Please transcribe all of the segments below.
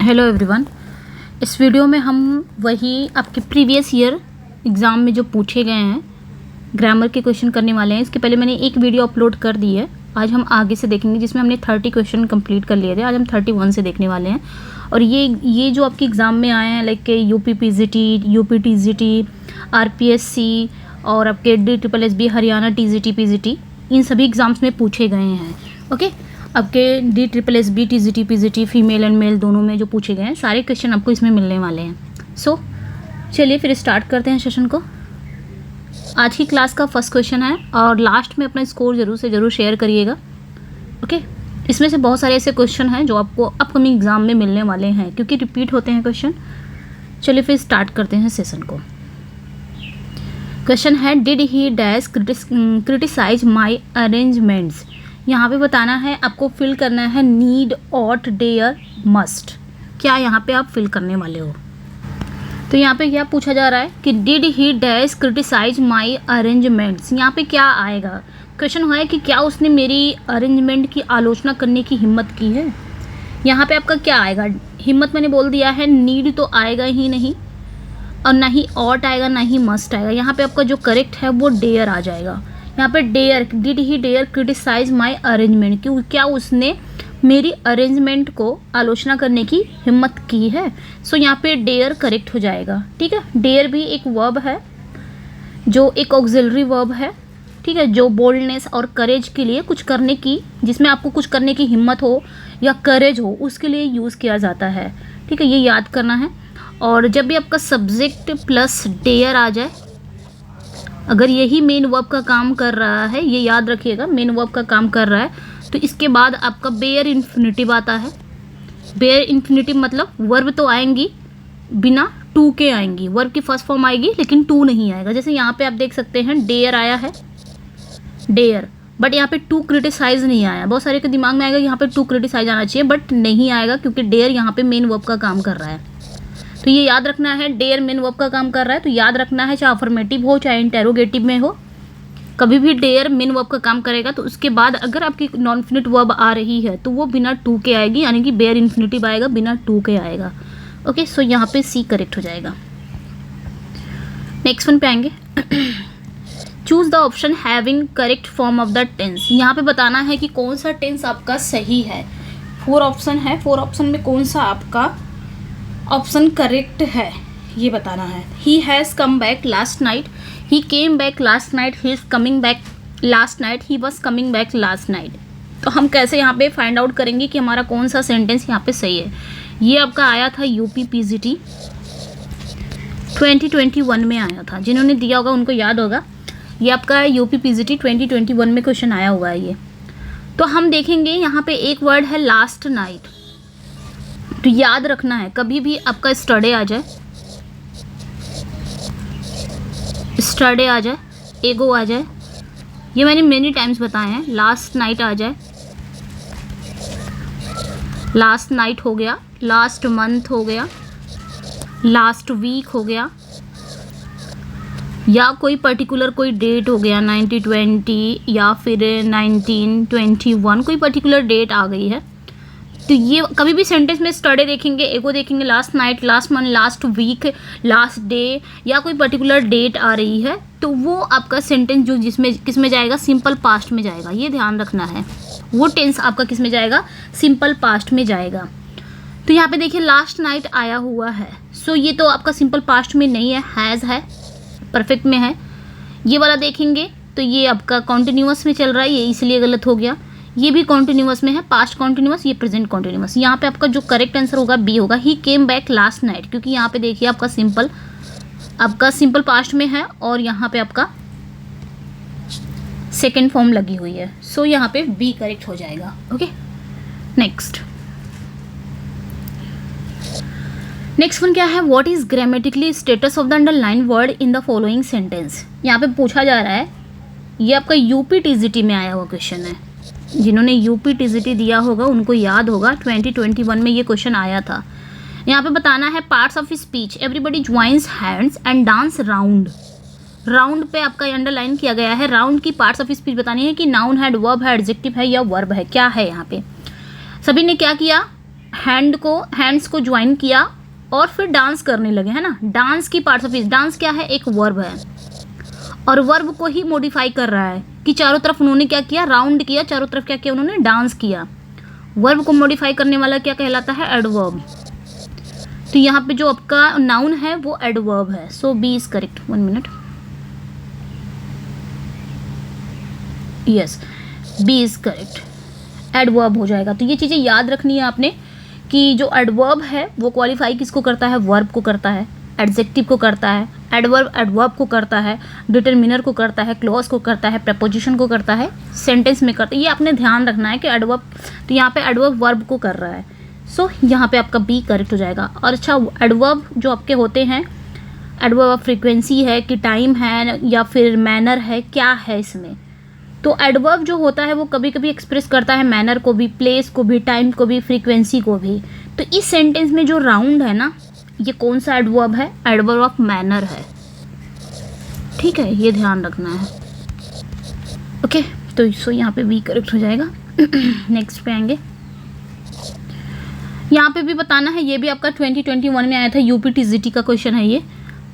Hello everyone. इस video में हम वही आपके प्रीवियस ईयर एग्ज़ाम में जो पूछे गए हैं ग्रामर के क्वेश्चन करने वाले हैं। इसके पहले मैंने एक वीडियो अपलोड कर दी है। आज हम आगे से देखेंगे जिसमें हमने 30 क्वेश्चन कंप्लीट कर लिए थे। आज हम 31 से देखने वाले हैं। और ये जो आपके एग्ज़ाम में आए हैं like UP PGT, UP TGT, RPSC और आपके DSSB हरियाणा टीजीटी पीजीटी, इन सभी एग्ज़ाम्स में पूछे गए हैं। ओके, आपके DSSB TGT PGT female and male दोनों में जो पूछे गए हैं सारे क्वेश्चन आपको इसमें मिलने वाले हैं। सो चलिए फिर स्टार्ट करते हैं सेशन को। आज की क्लास का फर्स्ट क्वेश्चन है और लास्ट में अपना स्कोर ज़रूर से ज़रूर शेयर करिएगा। ओके, इसमें से बहुत सारे ऐसे क्वेश्चन हैं जो आपको अपकमिंग एग्ज़ाम में मिलने वाले हैं क्योंकि रिपीट होते हैं क्वेश्चन। चलिए फिर स्टार्ट करते हैं सेशन को। क्वेश्चन है, did he dash criticise my arrangements. यहाँ पे बताना है, आपको फिल करना है नीड, ऑट, डेयर, मस्ट। क्या यहाँ पे आप फिल करने वाले हो? तो यहाँ पे क्या पूछा जा रहा है कि did he dash criticise my arrangements. यहाँ पे क्या आएगा? क्वेश्चन है कि क्या उसने मेरी अरेंजमेंट की आलोचना करने की हिम्मत की है। यहाँ पे आपका क्या आएगा? हिम्मत मैंने बोल दिया है, नीड तो आएगा ही नहीं और ना ही ऑट आएगा ना ही मस्ट आएगा। यहाँ पे आपका जो करेक्ट है वो डेयर आ जाएगा। यहाँ पे dare, did he dare criticise my arrangement, क्यों क्या उसने मेरी अरेंजमेंट को आलोचना करने की हिम्मत की है। सो यहाँ पे डेयर करेक्ट हो जाएगा। ठीक है, डेयर भी एक वर्ब है जो एक ऑक्सिलरी वर्ब है। ठीक है, जो बोल्डनेस और करेज के लिए कुछ करने की, जिसमें आपको कुछ करने की हिम्मत हो या करेज हो, उसके लिए यूज़ किया जाता है। ठीक है, ये याद करना है। और जब भी आपका सब्जेक्ट प्लस डेयर आ जाए, अगर यही मेन वर्ब का काम कर रहा है, ये याद रखिएगा, मेन वर्ब का काम कर रहा है, तो इसके बाद आपका बेयर इन्फिनिटिव आता है। बेयर इन्फिनिटिव मतलब वर्ब तो आएंगी बिना टू के आएंगी, वर्ब की फर्स्ट फॉर्म आएगी लेकिन टू नहीं आएगा। जैसे यहाँ पे आप देख सकते हैं डेयर आया है, डेयर, बट यहाँ पे टू क्रिटिसाइज नहीं आया। बहुत सारे के दिमाग में आएगा यहाँ पे टू क्रिटिसाइज आना चाहिए, बट नहीं आएगा क्योंकि डेयर यहाँ पे मेन वर्ब का काम कर रहा है। तो ये याद रखना है, डेयर मेन वर्ब का काम कर रहा है, तो याद रखना है, चाहे अफर्मेटिव हो चाहे इंटेरोगेटिव में हो, कभी भी डेयर मेन वर्ब का काम करेगा। तो उसके बाद अगर आपकी नॉन इन्फिनिट वर्ब आ रही है तो वो बिना टू के आएगी, यानी कि बेयर इन्फिनिटिव आएगा, बिना टू के आएगा। ओके, सो यहाँ पे सी करेक्ट हो जाएगा। नेक्स्ट वन पे आएंगे। Choose the option having correct form of the tense. यहाँ पे बताना है कि कौन सा टेंस आपका सही है। 4 ऑप्शन है, 4 ऑप्शन में कौन सा आपका ऑप्शन करेक्ट है ये बताना है। He has come back last night, he came back last night, he is coming back last night, he was coming back last night. तो हम कैसे यहाँ पे फाइंड आउट करेंगे कि हमारा कौन सा सेंटेंस यहाँ पे सही है। ये आपका आया था यूपी पीजीटी 2021 में आया था। जिन्होंने दिया होगा उनको याद होगा, ये आपका यूपी पीजीटी 2021 में क्वेश्चन आया हुआ है ये। तो हम देखेंगे यहाँ पे एक वर्ड है लास्ट नाइट। तो याद रखना है, कभी भी आपका स्टडे आ जाए, स्टडे आ जाए, एगो आ जाए, ये मैंने मेनी टाइम्स बताए हैं, लास्ट नाइट आ जाए, लास्ट नाइट हो गया, लास्ट मंथ हो गया, लास्ट वीक हो गया, या कोई पर्टिकुलर कोई डेट हो गया 1920 या फिर 1921, कोई पर्टिकुलर डेट आ गई है। तो ये कभी भी सेंटेंस में स्टडे देखेंगे, एगो देखेंगे, last night, last month, last week, last day, या कोई पर्टिकुलर डेट आ रही है, तो वो आपका सेंटेंस जो जिसमें किस में जाएगा, सिंपल पास्ट में जाएगा। ये ध्यान रखना है, वो टेंस आपका किस में जाएगा, सिंपल पास्ट में जाएगा। तो यहाँ पे देखिए लास्ट नाइट आया हुआ है, सो ये तो आपका सिंपल पास्ट में नहीं है, हैज़ है, परफेक्ट में है। ये वाला देखेंगे तो ये आपका कॉन्टिन्यूअस में चल रहा है, ये इसलिए गलत हो गया। ये भी कॉन्टिन्यूअस में है, पास्ट कॉन्टिन्यूअस, ये प्रेजेंट कॉन्टिन्यूअस। यहाँ पे आपका जो करेक्ट आंसर होगा बी होगा, ही केम बैक लास्ट नाइट, क्योंकि यहाँ पे देखिए आपका सिंपल पास्ट में है और यहाँ पे आपका सेकेंड फॉर्म लगी हुई है। सो यहाँ पे बी करेक्ट हो जाएगा। ओके, नेक्स्ट वन क्या है, what is grammatically status of the underline word in the following sentence. यहाँ पे पूछा जा रहा है, ये आपका यूपी टीजीटी में आया हुआ क्वेश्चन है। जिन्होंने यूपी टीजीटी दिया होगा उनको याद होगा 2021 में ये क्वेश्चन आया था। यहाँ पे बताना है parts of speech, everybody joins hands and dance round. Round पे आपका अंडरलाइन किया गया है। राउंड की पार्ट्स ऑफ स्पीच बतानी है कि नाउन है, वर्ब है, एडजेक्टिव है या वर्ब है, क्या है। यहाँ पे सभी ने क्या किया, हैंड्स को ज्वाइन किया और फिर डांस करने लगे, है ना। डांस की पार्ट्स ऑफ स्पीच, डांस क्या है, एक वर्ब है और वर्ब को ही मॉडिफाई कर रहा है कि चारों तरफ उन्होंने क्या किया, राउंड किया, चारों तरफ क्या किया उन्होंने, डांस किया। वर्ब को मॉडिफाई करने वाला क्या कहलाता है, एडवर्ब। तो यहाँ पे जो आपका नाउन है वो एडवर्ब है। So B is correct. 1 minute, yes, B is correct, adverb हो जाएगा। तो ये चीज़ें याद रखनी है आपने कि जो एडवर्ब है वो क्वालिफाई किसको करता है, वर्ब को करता है, एडजेक्टिव को करता है, एडवर्ब एडवर्ब को करता है, डिटरमिनर को करता है, क्लॉज को करता है, प्रपोजिशन को करता है, सेंटेंस में करता है। ये आपने ध्यान रखना है कि एडवर्ब, तो यहाँ पे एडवर्ब वर्ब को कर रहा है। सो यहाँ पे आपका बी करेक्ट हो जाएगा। और अच्छा, एडवर्ब जो आपके होते हैं, एडवर्ब फ्रीक्वेंसी है कि टाइम है या फिर मैनर है, क्या है इसमें। तो एडवर्ब जो होता है वो कभी कभी एक्सप्रेस करता है मैनर को भी, प्लेस को भी, टाइम को भी, फ्रीक्वेंसी को भी। तो इस सेंटेंस में जो राउंड है ना, ये कौन सा एडवर्ब है, एडवर्ब ऑफ मैनर है, ठीक है, ये ध्यान रखना है। ओके, तो सो यहाँ पे बी करेक्ट हो जाएगा। नेक्स्ट पे आएंगे, यहाँ पे भी बताना है, ये भी आपका 2021 में आया था, यूपीटीजीटी का क्वेश्चन है ये।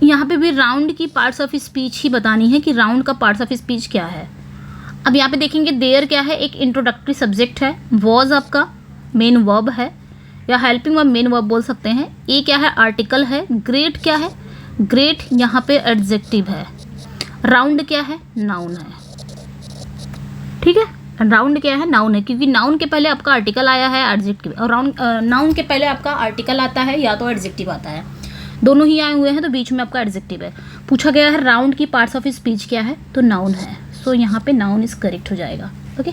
यहाँ पे भी राउंड की पार्ट्स ऑफ स्पीच ही बतानी है कि राउंड का पार्ट्स ऑफ स्पीच क्या है। अब यहाँ पे देखेंगे, देयर क्या है, एक इंट्रोडक्टरी सब्जेक्ट है, वॉज आपका मेन वर्ब है या हेल्पिंग वर्ब मेन वर्ब बोल सकते हैं, ए क्या है, आर्टिकल है, ग्रेट क्या है, ग्रेट यहाँ पे एडजेक्टिव है, राउंड क्या है, नाउन है, ठीक है। राउंड क्या है, नाउन है, क्योंकि नाउन के पहले आपका आर्टिकल आया है, एडजेक्टिव, और नाउन के पहले आपका आर्टिकल आता है या तो एडजेक्टिव आता है, दोनों ही आए हुए हैं, तो बीच में आपका एडजेक्टिव है। पूछा गया है राउंड की पार्ट्स ऑफ स्पीच क्या है, तो नाउन है। सो यहाँ पे नाउन इज करेक्ट हो जाएगा। ओके,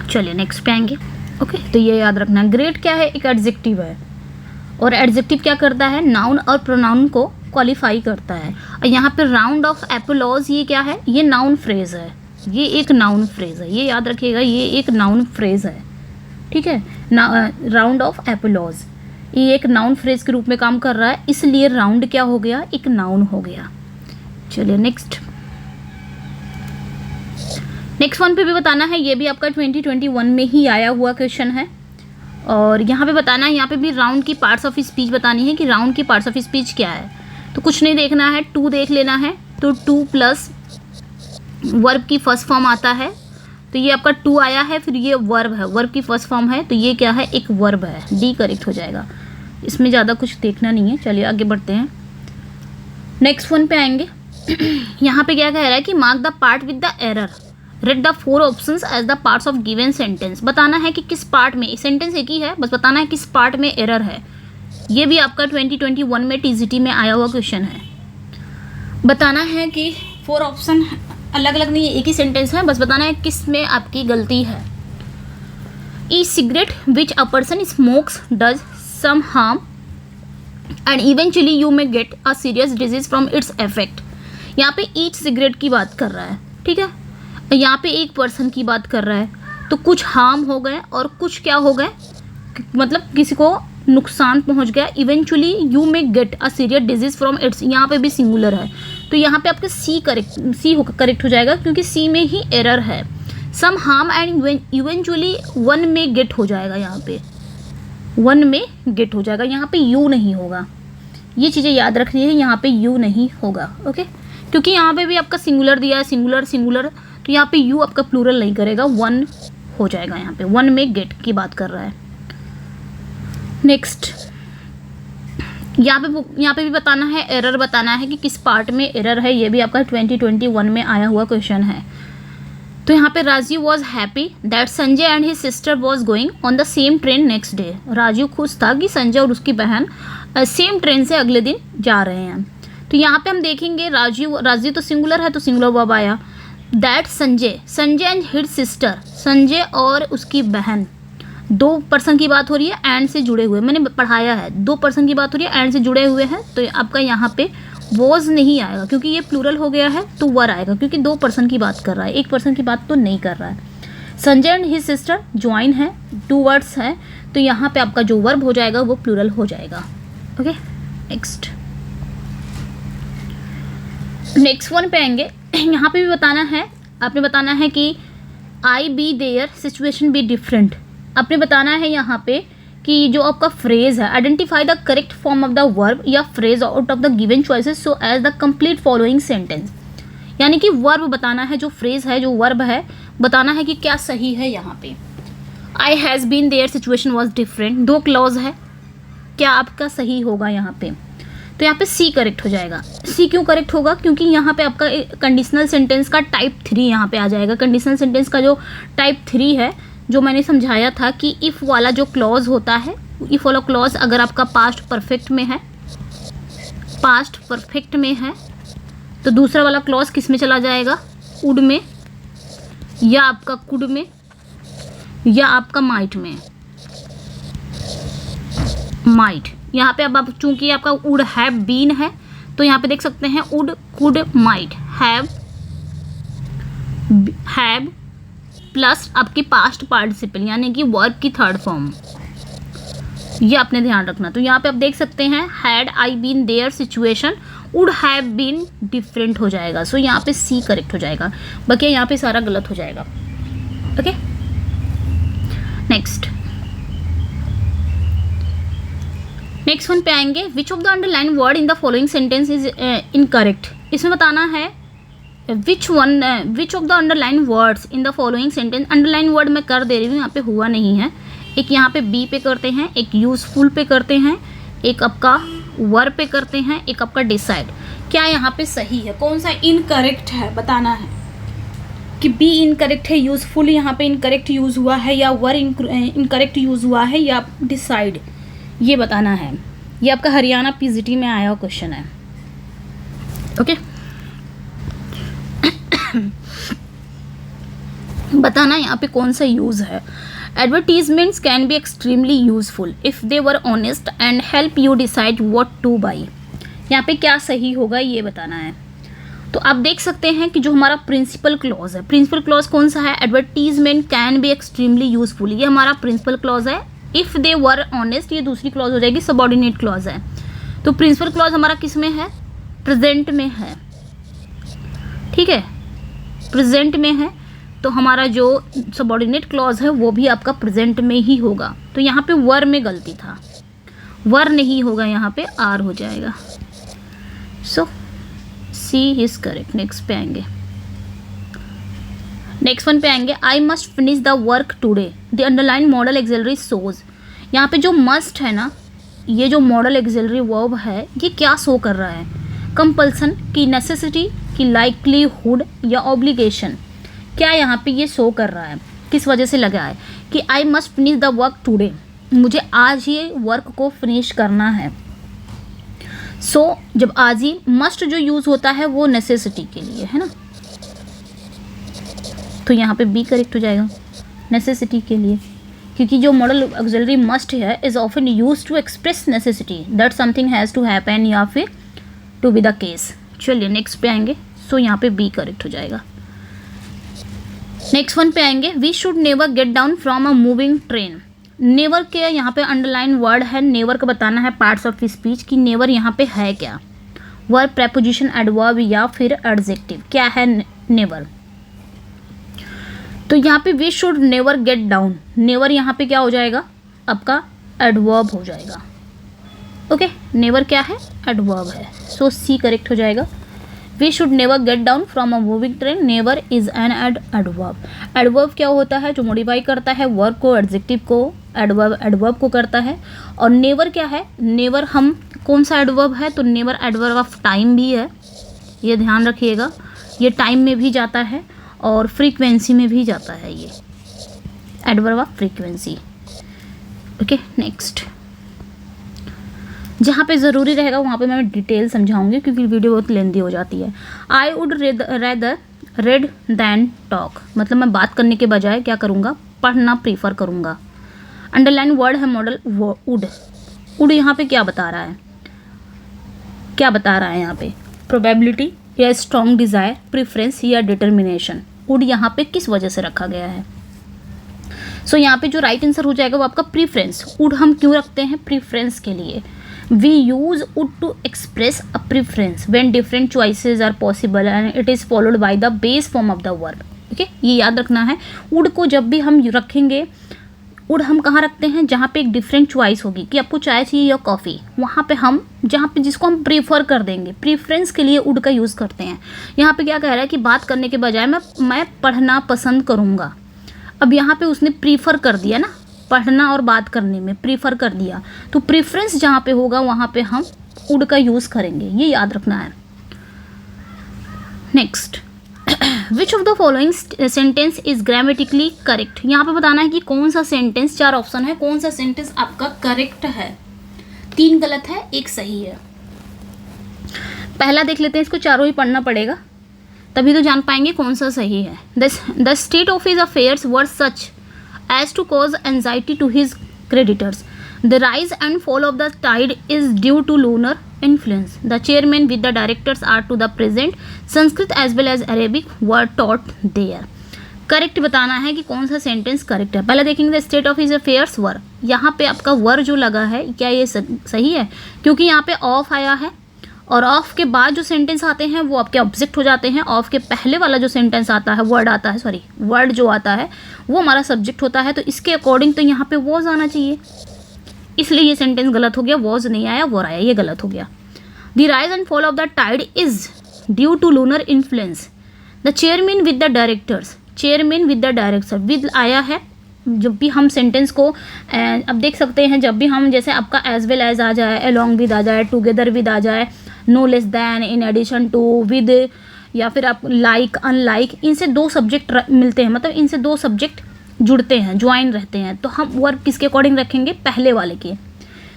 चलिए नेक्स्ट पे आएंगे। ओके, तो ये याद रखना, ग्रेट क्या है, एक एडजेक्टिव है, और एडजेक्टिव क्या करता है, नाउन और प्रोनाउन को क्वालिफाई करता है। और यहाँ पे राउंड ऑफ एपोलॉज, ये क्या है, ये नाउन फ्रेज है, ये एक नाउन फ्रेज है, ये याद रखिएगा, ये एक नाउन फ्रेज है, ठीक है। राउंड ऑफ एपोलॉज ये एक नाउन फ्रेज के रूप में काम कर रहा है, इसलिए राउंड क्या हो गया, एक नाउन हो गया। चलिए नेक्स्ट वन पे भी बताना है, ये भी आपका 2021 में ही आया हुआ क्वेश्चन है। और यहाँ पे बताना है, यहाँ पे भी राउंड की पार्ट्स ऑफ स्पीच बतानी है कि राउंड की पार्ट्स ऑफ स्पीच क्या है। तो कुछ नहीं देखना है, टू देख लेना है, तो टू प्लस वर्ब की फर्स्ट फॉर्म आता है, तो ये आपका टू आया है, फिर ये वर्ब है, वर्ब की फर्स्ट फॉर्म है, तो ये क्या है, एक वर्ब है, डी करेक्ट हो जाएगा। इसमें ज़्यादा कुछ देखना नहीं है। चलिए आगे बढ़ते हैं, नेक्स्ट वन पे आएंगे। यहाँ पे क्या कह रहा है कि mark the part with the error, read the 4 options as the parts of given sentence. बताना है कि किस पार्ट में, सेंटेंस एक ही है, बस बताना है किस पार्ट में एरर है। ये भी आपका 2021 में टीजीटी में आया हुआ क्वेश्चन है। बताना है कि 4 ऑप्शन अलग अलग नहीं है, एक ही सेंटेंस है, बस बताना है किस में आपकी गलती है। E cigarette which a person smokes does some harm and eventually you may get a serious disease from its effect. यहाँ पे ईच सिगरेट की बात कर रहा है, ठीक है, यहाँ पे एक पर्सन की बात कर रहा है, तो कुछ हार्म हो गए और कुछ क्या हो गए, मतलब किसी को नुकसान पहुंच गया। Eventually you may get a serious disease from it's, यहाँ पे भी सिंगुलर है, तो यहाँ पे आपका सी करेक्ट हो जाएगा, क्योंकि सी में ही एरर है। सम हार्म एंड इवेंचुअली वन में गेट हो जाएगा, यहाँ पे वन में गेट हो जाएगा, यहाँ पे यू नहीं होगा। ये चीज़ें याद रखनी है, यहाँ पे यू नहीं होगा। ओके, क्योंकि यहाँ पे भी आपका सिंगुलर दिया है, सिंगुलर, तो यहाँ पे यू आपका प्लूरल नहीं करेगा, वन हो जाएगा, यहाँ पे वन में गेट की बात कर रहा है। नेक्स्ट यहाँ पे भी बताना है, एरर बताना है कि किस पार्ट में एरर है, ये भी आपका 2021 में आया हुआ क्वेश्चन है। तो यहाँ पे Rajiv was happy that Sanjay and his sister was going on the same train next day. Rajiv खुश था कि संजय और उसकी बहन सेम ट्रेन से अगले दिन जा रहे हैं। तो यहाँ पे हम देखेंगे, राजीव तो सिंगुलर है, तो सिंगुलर वर्ब आया। That Sanjay and his sister, Sanjay और उसकी बहन, 2 पर्सन की बात हो रही है, एंड से जुड़े हुए, मैंने पढ़ाया है, 2 पर्सन की बात हो रही है, एंड से जुड़े हुए हैं, तो आपका यहाँ पे वॉज नहीं आएगा, क्योंकि ये प्लूरल हो गया है, तो वर आएगा, क्योंकि 2 पर्सन की बात कर रहा है, 1 पर्सन की बात तो नहीं कर रहा है। Sanjay and his sister join है, 2 वर्ड्स है, तो यहाँ पे आपका जो वर्ब हो जाएगा वो प्लूरल हो जाएगा। ओके, नेक्स्ट वन पे आएंगे। यहाँ पे भी बताना है, आपने बताना है कि I be their situation be different. आपने बताना है यहाँ पे कि जो आपका फ्रेज है, identify the correct form of the verb या phrase out of the given choices so as the complete following sentence. यानी कि वर्ब बताना है, जो फ्रेज है, जो वर्ब है, बताना है कि क्या सही है यहाँ पे। I has been there situation was different, दो क्लॉज है, क्या आपका सही होगा यहाँ पे? तो यहाँ पे सी करेक्ट हो जाएगा। सी क्यों करेक्ट होगा? क्योंकि यहाँ पे आपका कंडीशनल सेंटेंस का टाइप 3 यहाँ पे आ जाएगा। कंडीशनल सेंटेंस का जो टाइप 3 है, जो मैंने समझाया था कि इफ़ वाला जो क्लॉज होता है, इफ़ वाला क्लॉज अगर आपका पास्ट परफेक्ट में है, पास्ट परफेक्ट में है, तो दूसरा वाला क्लॉज किस में चला जाएगा? वुड में, या आपका कुड में, या आपका माइट में। माइट यहाँ पे अब आप चूंकि आपका वुड हैव बीन है, तो यहाँ पे देख सकते हैं would, could, might, have plus आपकी पास्ट पार्टिसिपल यानी कि वर्ब की थर्ड फॉर्म, ये आपने ध्यान रखना। तो यहाँ पे आप देख सकते हैं had I been there situation would have been different हो जाएगा। सो यहाँ पे सी करेक्ट हो जाएगा, बाकी यहाँ पे सारा गलत हो जाएगा। ओके, नेक्स्ट वन पे आएंगे। Which of the underline word in the following sentence is incorrect. इसमें बताना है विच of the underline words in the following sentence. Underline word मैं कर दे रही हूँ, यहाँ पे हुआ नहीं है। एक यहाँ पे बी पे करते हैं, एक यूजफुल पे करते हैं, एक आपका वर्ब पे करते हैं, एक आपका डिसाइड। क्या यहाँ पे सही है, कौन सा इनकरेक्ट है बताना है कि बी इनकरेक्ट है, यूजफुल यहाँ पे इनकरेक्ट यूज़ हुआ है, या वर्ब इनकरेक्ट यूज़ हुआ है, या डिसाइड, ये बताना है। ये आपका हरियाणा पीजीटी में आया हुआ क्वेश्चन है। ओके, बताना यहाँ पे कौन सा यूज़ है। Advertisements can be extremely useful if they were honest and help you decide what two by. यहाँ पे क्या सही होगा ये बताना है। तो आप देख सकते हैं कि जो हमारा प्रिंसिपल क्लॉज है, प्रिंसिपल क्लॉज कौन सा है? Advertisement can be extremely useful, ये हमारा प्रिंसिपल क्लॉज है। इफ़ दे वर ऑनेस्ट, ये दूसरी क्लॉज हो जाएगी, सबऑर्डिनेट क्लॉज है। तो प्रिंसिपल क्लॉज हमारा किस में है? प्रेजेंट में है। ठीक है, प्रेजेंट में है, तो हमारा जो सबऑर्डिनेट क्लॉज है वो भी आपका प्रेजेंट में ही होगा। तो यहाँ पे वर में गलती था, वर नहीं होगा, यहाँ पे आर हो जाएगा। So C is correct. Next पे आएंगे, नेक्स्ट वन पे आएंगे। I must finish the work today, the underline modal auxiliary shows. यहाँ पे जो मस्ट है ना, ये जो मॉडल एक्सिलरी वर्ब है, ये क्या शो कर रहा है? कंपल्सन की, नेसेसिटी की, लाइक्लीहुड, या ऑब्लिगेशन। क्या यहाँ पे ये शो कर रहा है? किस वजह से लगा है कि आई must finish the work today, मुझे आज ये वर्क को फिनिश करना है। सो जब आज ही मस्ट जो यूज़ होता है वो नेसेसिटी के लिए है ना, तो यहाँ पे बी करेक्ट हो जाएगा, नेसेसिटी के लिए। क्योंकि जो मॉडल ऑक्सिलरी मस्ट है is often use to express necessity that something has to happen या फिर टू बी द केस। चलिए नेक्स्ट पे आएंगे। सो यहाँ पे बी करेक्ट हो जाएगा। नेक्स्ट वन पे आएंगे। We should never get down from a moving train. Never के यहाँ पे अंडरलाइन वर्ड है, नेवर का बताना है पार्ट्स ऑफ स्पीच की नेवर यहाँ पे है क्या? वर्ब, प्रेपोजिशन, एडवर्ब या फिर एडजेक्टिव। क्या है नेवर? तो यहाँ पे we should never get down, never यहाँ पे क्या हो जाएगा? आपका एडवर्ब हो जाएगा। ओके, नेवर क्या है? एडवर्ब है। सो सी करेक्ट हो जाएगा। We should never get down from a moving train, never is an adverb. Adverb क्या होता है? जो मॉडिफाई करता है वर्ब को, एडजेक्टिव को, एडवर्ब को करता है। और नेवर क्या है? नेवर हम कौन सा एडवर्ब है? तो नेवर एडवर्ब ऑफ टाइम भी है, ये ध्यान रखिएगा। ये टाइम में भी जाता है और फ्रीक्वेंसी में भी जाता है, ये adverb of frequency. Okay, next जहाँ पे ज़रूरी रहेगा वहाँ पे मैं डिटेल समझाऊंगी क्योंकि वीडियो बहुत लेंदी हो जाती है। I would rather read than talk, मतलब मैं बात करने के बजाय क्या करूँगा? पढ़ना प्रीफर करूँगा। अंडरलाइन वर्ड है मॉडल वुड। वुड यहाँ पे क्या बता रहा है? क्या बता रहा है यहाँ पे? प्रोबेबिलिटी या स्ट्रॉन्ग डिज़ायर, प्रीफरेंस या डिटर्मिनेशन। वुड यहाँ पे किस वजह से रखा गया है? सो यहाँ पे जो राइट आंसर हो जाएगा वो आपका प्रीफरेंस। वुड हम क्यों रखते हैं? प्रीफरेंस के लिए। We use would to express a preference when different choices are possible and it is followed by the base form of the verb. Okay, ये याद रखना है। वुड को जब भी हम रखेंगे, वुड हम कहाँ रखते हैं, जहाँ पे एक डिफरेंट चॉइस होगी कि आपको चाय चाहिए या कॉफ़ी, वहाँ पे हम जहाँ पे जिसको हम प्रीफर कर देंगे, प्रीफरेंस के लिए वुड का यूज़ करते हैं। यहाँ पे क्या कह रहा है कि बात करने के बजाय मैं पढ़ना पसंद करूँगा। अब यहाँ पे उसने प्रीफर कर दिया ना, पढ़ना और बात करने में प्रीफर कर दिया, तो प्रीफरेंस जहाँ पे होगा वहाँ पे हम वुड का यूज़ करेंगे, ये याद रखना है। Next, which of the following sentence is grammatically correct. यहाँ पे बताना है कि कौन सा सेंटेंस, 4 ऑप्शन है, कौन सा सेंटेंस आपका करेक्ट है। 3 गलत है, 1 सही है। पहला देख लेते हैं, इसको चारों ही पढ़ना पड़ेगा तभी तो जान पाएंगे कौन सा सही है। The state of his affairs were such as to cause anxiety to his creditors. The rise and fall of the tide is due to lunar influence. The chairman with the directors are to the present. Sanskrit as well as Arabic were taught there. Correct बताना है कि कौन सा sentence correct है। पहले देखेंगे the state of his affairs were, यहाँ पे आपका वर जो लगा है क्या ये सही है, क्योंकि यहाँ पे ऑफ आया है और ऑफ के बाद जो सेंटेंस आते हैं वो आपके ऑब्जेक्ट हो जाते हैं। ऑफ के पहले वाला जो सेंटेंस आता है, वर्ड आता है, सॉरी वर्ड जो आता है वो हमारा सब्जेक्ट होता है, तो इसके अकॉर्डिंग तो यहाँ पे वॉज आना चाहिए, इसलिए ये सेंटेंस गलत हो गया। वॉज नहीं आया, वॉर आया, ये गलत हो गया। The rise and fall of the tide is due to lunar influence. The chairman with the directors, chairman with the director, with आया है जब भी हम सेंटेंस को अब देख सकते हैं, जब भी हम जैसे आपका एज वेल एज आ जाए, अलोंग विद आ जाए, टुगेदर विद आ जाए, no less than, in addition to, with, या फिर आप लाइक, अनलाइक, इनसे 2 सब्जेक्ट मिलते हैं, मतलब इनसे 2 सब्जेक्ट जुड़ते हैं, ज्वाइन रहते हैं, तो हम वर्ब किसके अकॉर्डिंग रखेंगे, पहले वाले के।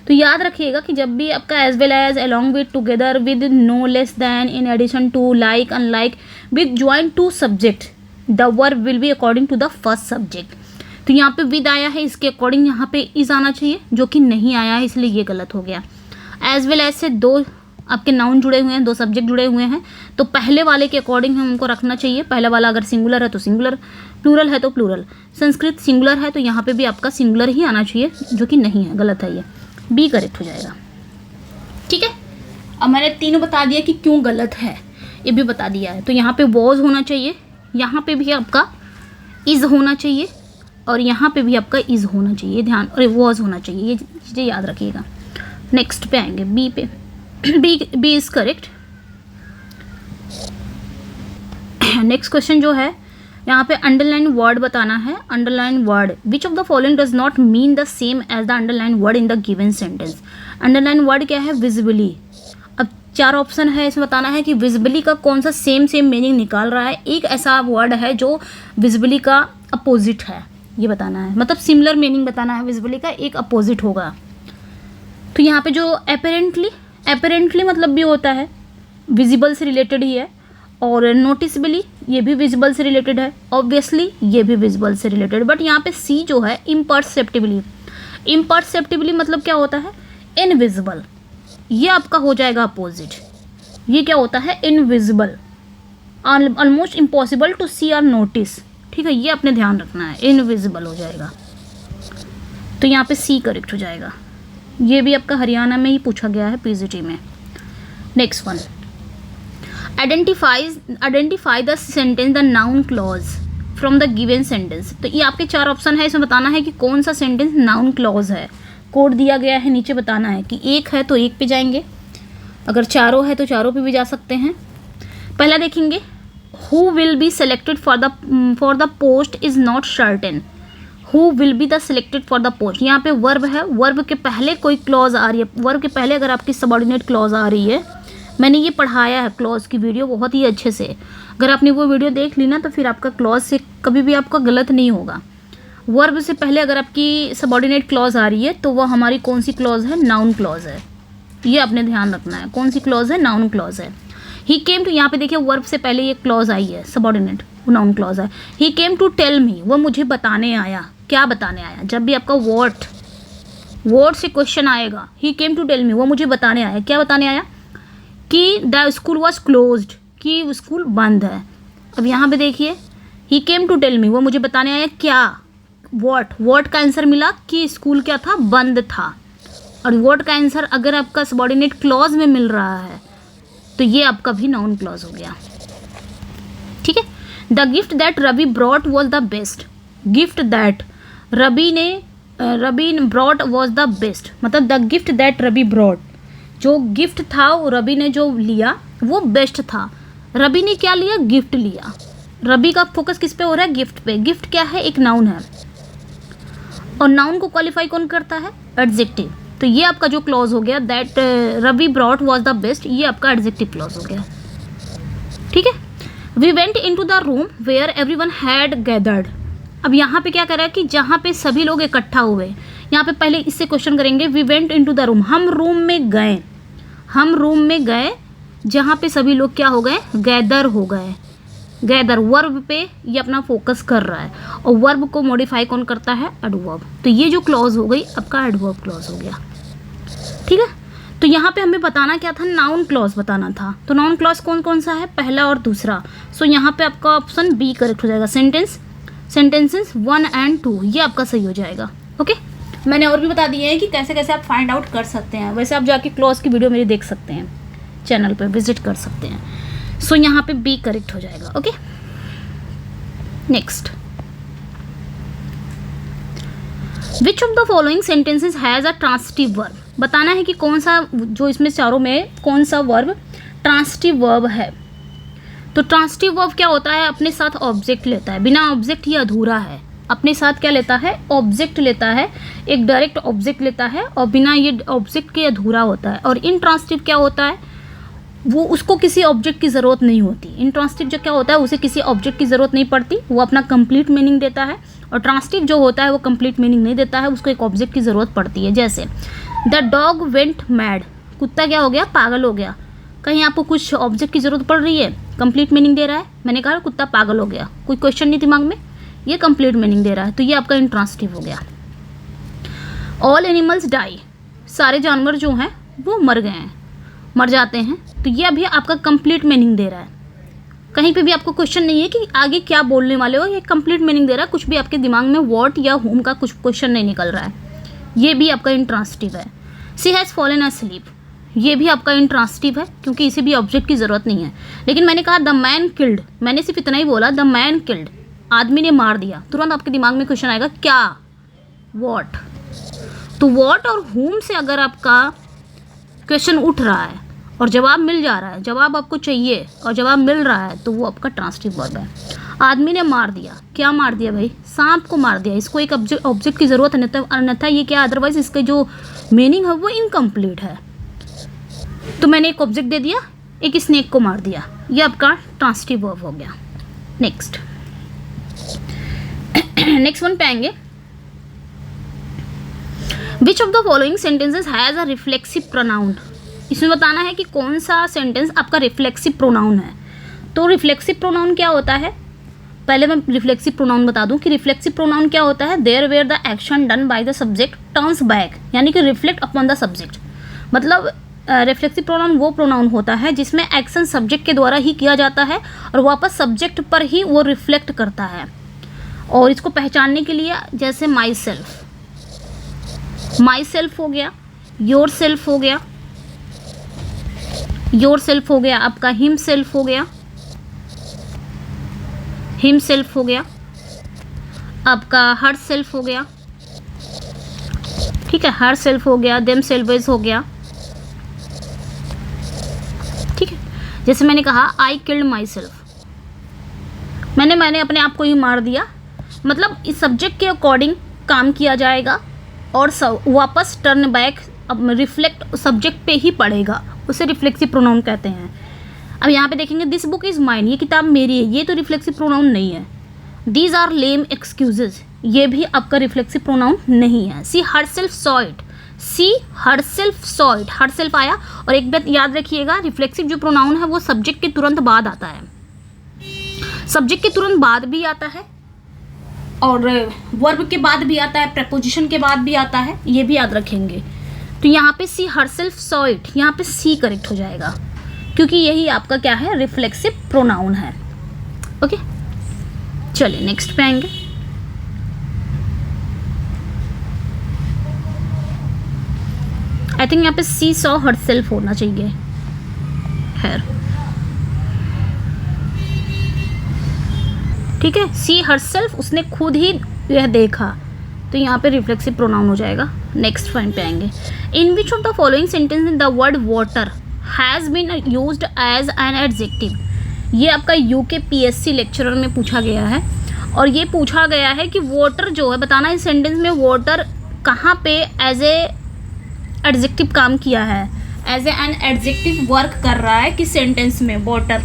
तो याद रखिएगा कि जब भी आपका as well as, along with, together with, no less than, in addition to, like, unlike, with join 2 subject, the verb will be according to the first subject. तो यहाँ पे विद आया है, इसके अकॉर्डिंग यहाँ पे इज आना चाहिए, जो कि नहीं आया है, इसलिए ये गलत हो गया। एज वेल एज से 2 आपके नाउन जुड़े हुए हैं, 2 सब्जेक्ट जुड़े हुए हैं, तो पहले वाले के अकॉर्डिंग हमको रखना चाहिए। पहला वाला अगर सिंगुलर है तो सिंगुलर, प्लूरल है तो प्लूरल। संस्कृत सिंगुलर है तो यहाँ पे भी आपका सिंगुलर ही आना चाहिए, जो कि नहीं है, गलत है, ये बी करेक्ट हो जाएगा। ठीक है, अब मैंने तीनों बता दिया कि क्यों गलत है, ये भी बता दिया है। तो यहाँ पे वॉज होना चाहिए, यहाँ पे भी आपका इज होना चाहिए, और यहाँ पे भी आपका इज होना चाहिए, ध्यान, और वॉज होना चाहिए, ये चीज़ें याद रखिएगा। नेक्स्ट पे आएंगे, बी पे। B is correct. Next question जो है यहाँ पे अंडरलाइन वर्ड बताना है। Underline word, which of the following does not mean the same as the underline word in the given sentence. Underline word क्या है, विजिबली। अब 4 ऑप्शन है, इसमें बताना है कि विजिबली का कौन सा सेम मीनिंग निकाल रहा है। एक ऐसा वर्ड है जो विजिबली का अपोजिट है, ये बताना है, मतलब सिमिलर मीनिंग बताना है, विजिबली का एक अपोजिट होगा। तो यहाँ पे जो अपेरेंटली मतलब भी होता है, विजिबल से रिलेटेड ही है, और नोटिसबली ये भी विजिबल से रिलेटेड है, ऑब्वियसली ये भी विजिबल से रिलेटेड। बट यहाँ पे सी जो है इम्परसेप्टिबली, इम्परसेप्टिबली मतलब क्या होता है, इनविजिबल, ये आपका हो जाएगा अपोजिट। ये क्या होता है, इनविजिबल, ऑलमोस्ट इम्पॉसिबल टू सी और नोटिस। ठीक है, ये अपने ध्यान रखना है, इनविजिबल हो जाएगा, तो यहाँ पे सी करेक्ट हो जाएगा। ये भी आपका हरियाणा में ही पूछा गया है, पीजीटी में। Next one, identify the sentence the noun clause from the given sentence. तो ये आपके 4 ऑप्शन है, इसमें बताना है कि कौन सा सेंटेंस नाउन क्लॉज है। कोड दिया गया है, नीचे बताना है कि 1 है तो 1 पे जाएंगे, अगर 4 है तो 4 पे भी जा सकते हैं। पहला देखेंगे, who will be selected for the post is not certain. Who will be the selected for the post, यहाँ पे वर्ब है, वर्ब के पहले कोई क्लॉज आ रही है, वर्ब के पहले अगर आपकी सबऑर्डिनेट क्लॉज आ रही है, मैंने ये पढ़ाया है क्लॉज की वीडियो बहुत ही अच्छे से, अगर आपने वो वीडियो देख ली ना तो फिर आपका क्लॉज से कभी भी आपका गलत नहीं होगा। वर्ब से पहले अगर आपकी सबऑर्डिनेट क्लॉज आ रही है तो वह हमारी कौन सी क्लॉज है, नाउन क्लॉज है, ये आपने ध्यान रखना है, कौन सी क्लॉज है, नाउन क्लॉज है। ही केम टू, यहाँ पे देखिए वर्ब से पहले ये क्लॉज आई है, सबऑर्डिनेट, वो नाउन क्लॉज है। ही केम टू टेल मी, वो मुझे बताने आया, क्या बताने आया, जब भी आपका वर्ड से क्वेश्चन आएगा, ही केम टू टेल मी, वो मुझे बताने आया, क्या बताने आया, कि द स्कूल वॉज क्लोज्ड, कि स्कूल बंद है। अब यहाँ पे देखिए, ही केम टू टेल मी, वो मुझे बताने आया क्या, व्हाट का आंसर मिला कि स्कूल क्या था, बंद था। और व्हाट का आंसर अगर आपका सबऑर्डिनेट क्लॉज में मिल रहा है तो ये आपका भी नाउन क्लॉज हो गया। ठीक है, the gift that Ravi brought was the best, gift that Ravi brought was the best, मतलब the gift that Ravi brought, जो गिफ्ट था वो रवि ने जो लिया वो बेस्ट था। रवि ने क्या लिया? गिफ्ट लिया। रवि का फोकस किस पे हो रहा है? गिफ्ट पे। गिफ्ट क्या है? एक नाउन है, और नाउन को क्वालिफाई कौन करता है? एडजेक्टिव। तो ये आपका जो क्लॉज हो गया that Ravi brought was the best, ये आपका एडजेक्टिव क्लॉज हो गया। ठीक है। We went into the room where everyone had gathered. अब यहाँ पे क्या कर रहा है कि जहाँ पे सभी लोग इकट्ठा हुए, यहाँ पे पहले इससे क्वेश्चन करेंगे। We went into the room, हम रूम में गए, हम रूम में गए जहाँ पे सभी लोग क्या हो गए? गैदर हो गए। गैदर वर्ब पे ये अपना फोकस कर रहा है, और वर्ब को मॉडिफाई कौन करता है? एडवर्ब। तो ये जो क्लॉज हो गई आपका एडवर्ब क्लॉज हो गया। ठीक है। तो यहाँ पे हमें बताना क्या था? नाउन क्लॉज बताना था। तो नाउन क्लॉज कौन कौन सा है? पहला और दूसरा। सो यहाँ पे आपका ऑप्शन बी करेक्ट हो जाएगा। सेंटेंसेस 1 and 2 ये आपका सही हो जाएगा। ओके। मैंने और भी बता दिए हैं कि कैसे कैसे आप फाइंड आउट कर सकते हैं। वैसे आप जाके क्लॉज की वीडियो मेरी देख सकते हैं, चैनल पे विजिट कर सकते हैं। सो यहाँ पे बी करेक्ट हो जाएगा। Okay. Next, which of the following sentences has a transitive verb. बताना है कि कौन सा, जो इसमें चारों में कौन सा वर्ब ट्रांसिटिव वर्ब है। तो ट्रांसिटिव वर्ब क्या होता है? अपने साथ ऑब्जेक्ट लेता है, बिना ऑब्जेक्ट ये अधूरा है। अपने साथ क्या लेता है? ऑब्जेक्ट लेता है, एक डायरेक्ट ऑब्जेक्ट लेता है, और बिना ये ऑब्जेक्ट के अधूरा होता है। और इनट्रांसिटिव क्या होता है? वो उसको किसी ऑब्जेक्ट की ज़रूरत नहीं होती। इनट्रांसिटिव जो क्या होता है, उसे किसी ऑब्जेक्ट की ज़रूरत नहीं पड़ती, वो अपना कंप्लीट मीनिंग देता है। और ट्रांसिटिव जो होता है वो कंप्लीट मीनिंग नहीं देता है, उसको एक ऑब्जेक्ट की ज़रूरत पड़ती है। जैसे द डॉग वेंट मैड, कुत्ता क्या हो गया? पागल हो गया। कहीं आपको कुछ ऑब्जेक्ट की ज़रूरत पड़ रही है, कंप्लीट मीनिंग दे रहा है। मैंने कहा कुत्ता पागल हो गया, कोई क्वेश्चन नहीं दिमाग में, ये कंप्लीट मीनिंग दे रहा है, तो ये आपका इंट्रांसिटिव हो गया। ऑल एनिमल्स डाई, सारे जानवर जो हैं वो मर गए हैं, मर जाते हैं, तो ये अभी आपका कंप्लीट मीनिंग दे रहा है। कहीं पे भी आपको क्वेश्चन नहीं है कि आगे क्या बोलने वाले हो, ये कंप्लीट मीनिंग दे रहा है। कुछ भी आपके दिमाग में व्हाट या होम का कुछ क्वेश्चन नहीं निकल रहा है, ये भी आपका इंट्रांसिटिव है। सी हैज़ फॉलन असलीप, ये भी आपका इंट्रांसिटिव है, क्योंकि इसे भी ऑब्जेक्ट की ज़रूरत नहीं है। लेकिन मैंने कहा द मैन किल्ड, मैंने सिर्फ इतना ही बोला द मैन किल्ड, आदमी ने मार दिया, तुरंत आपके दिमाग में क्वेश्चन आएगा क्या? व्हाट। तो व्हाट और होम से अगर आपका क्वेश्चन उठ रहा है और जवाब मिल जा रहा है, जवाब आपको चाहिए और जवाब मिल रहा है, तो वो आपका ट्रांसिटिव वर्ब है। आदमी ने मार दिया, क्या मार दिया भाई? सांप को मार दिया। इसको एक ऑब्जेक्ट की ज़रूरत है, अन्यथा ये क्या, अदरवाइज इसके जो मीनिंग है वो इनकम्प्लीट है। तो मैंने एक ऑब्जेक्ट दे दिया, एक स्नेक को मार दिया, ये आपका ट्रांसिटिव वर्ब हो गया। नेक्स्ट वन पे आएंगे। Which of the following sentences has a reflexive pronoun. इसमें बताना है कि कौन सा सेंटेंस आपका रिफ्लेक्सिव प्रोनाउन है। तो रिफ्लेक्सिव प्रोनाउन क्या होता है? पहले मैं रिफ्लेक्सिव प्रोनाउन बता दूं कि रिफ्लेक्सिव प्रोनाउन क्या होता है। There where the action done by the subject turns back, यानी कि रिफ्लेक्ट अपॉन द सब्जेक्ट। मतलब रिफ्लेक्सिव प्रोनाउन वो प्रोनाउन होता है जिसमें एक्शन सब्जेक्ट के द्वारा ही किया जाता है और वापस सब्जेक्ट पर ही वो रिफ्लेक्ट करता है। और इसको पहचानने के लिए जैसे माई सेल्फ हो गया, योर सेल्फ हो गया, योर सेल्फ हो गया, आपका हिम सेल्फ हो गया, हिम सेल्फ हो गया, आपका हर सेल्फ हो गया, ठीक है, हर सेल्फ हो गया, देम सेल्वेज हो गया, ठीक है। जैसे मैंने कहा आई किल्ड माई सेल्फ, मैंने अपने आप को ही मार दिया, मतलब इस सब्जेक्ट के अकॉर्डिंग काम किया जाएगा और वापस टर्न बैक अब रिफ्लेक्ट सब्जेक्ट पे ही पड़ेगा, उसे रिफ्लेक्सिव प्रोनाउन कहते हैं। अब यहाँ पे देखेंगे दिस बुक इज़ माइन, ये किताब मेरी है, ये तो रिफ्लेक्सिव प्रोनाउन नहीं है। दीज आर लेम एक्सक्यूजेज, ये भी आपका रिफ्लेक्सिव प्रोनाउन नहीं है। See herself saw it, see herself saw it, herself आया। और एक बात याद रखिएगा, रिफ्लेक्सिव जो प्रोनाउन है वो सब्जेक्ट के तुरंत बाद आता है, सब्जेक्ट के तुरंत बाद भी आता है और वर्ब के बाद भी आता है, प्रपोजिशन के बाद भी आता है, ये भी याद रखेंगे। तो यहाँ पे सी हर सेल्फ सॉ इट, यहाँ पे सी करेक्ट हो जाएगा क्योंकि यही आपका क्या है, रिफ्लेक्सिव प्रोनाउन है। ओके, चलिए नेक्स्ट पे आएंगे। आई थिंक यहाँ पे सी सॉ हर सेल्फ होना चाहिए, है। ठीक है, सी हरसेल्फ, उसने खुद ही यह देखा, तो यहाँ पे रिफ्लेक्सिव प्रोनाउन हो जाएगा। नेक्स्ट पॉइंट पे आएंगे। In which of the following sentence the word water has been used as an adjective. ये आपका यूके पीएससी लेक्चरर में पूछा गया है, और ये पूछा गया है कि वाटर जो है, बताना इस सेंटेंस में वाटर कहाँ पे एज ए एडजेक्टिव काम किया है, एज एन एडजेक्टिव वर्क कर रहा है किस सेंटेंस में वाटर।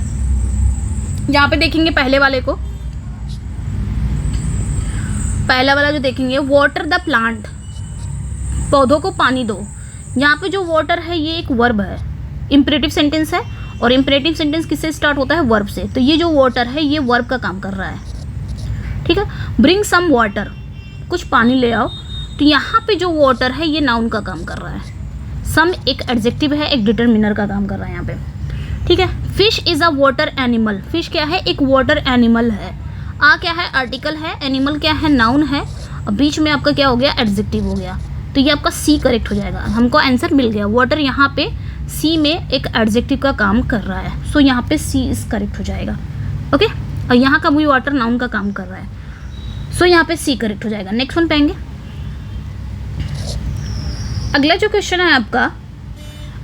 यहाँ पे देखेंगे पहले वाले को, पहला वाला जो देखेंगे, वाटर द प्लांट, पौधों को पानी दो। यहाँ पे जो वाटर है ये एक वर्ब है, इम्परेटिव सेंटेंस है, और इम्परेटिव सेंटेंस किससे स्टार्ट होता है, वर्ब से। तो ये जो वाटर है ये वर्ब का काम कर रहा है, ठीक है। ब्रिंग सम वाटर, कुछ पानी ले आओ, तो यहाँ पे जो वाटर है ये नाउन का काम कर रहा है। सम एक एडजेक्टिव है, एक डिटरमिनर का काम कर रहा है यहाँ पे, ठीक है। Fish is a water animal, fish क्या है, एक वाटर एनिमल है। आ क्या है, आर्टिकल है, एनिमल क्या है, नाउन है, और बीच में आपका क्या हो गया, एडजेक्टिव हो गया। तो ये आपका सी करेक्ट हो जाएगा, हमको आंसर मिल गया। वाटर यहाँ पे सी में एक एडजेक्टिव का काम कर रहा है, सो यहाँ पे सी इज करेक्ट हो जाएगा, ओके। और यहाँ का भी वाटर नाउन का काम कर रहा है, सो यहाँ पे सी करेक्ट हो जाएगा। नेक्स्ट वन पे आएंगे। अगला जो क्वेश्चन है आपका,